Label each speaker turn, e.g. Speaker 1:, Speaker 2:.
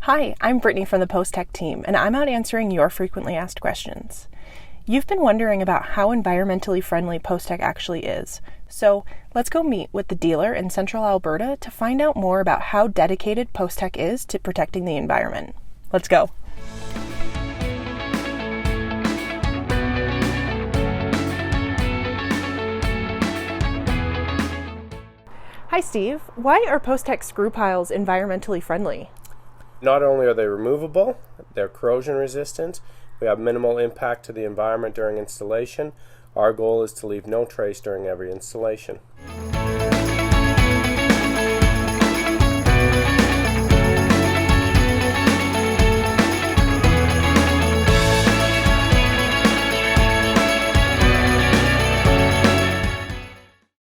Speaker 1: Hi, I'm Brittany from the Postech team, and I'm out answering your frequently asked questions. You've been wondering about how environmentally friendly Postech actually is, so let's go meet with the dealer in central Alberta to find out more about how dedicated Postech is to protecting the environment. Let's go. Hi Steve, why are Postech screw piles environmentally friendly?
Speaker 2: Not only are they removable, they're corrosion resistant, we have minimal impact to the environment during installation. Our goal is to leave no trace during every installation.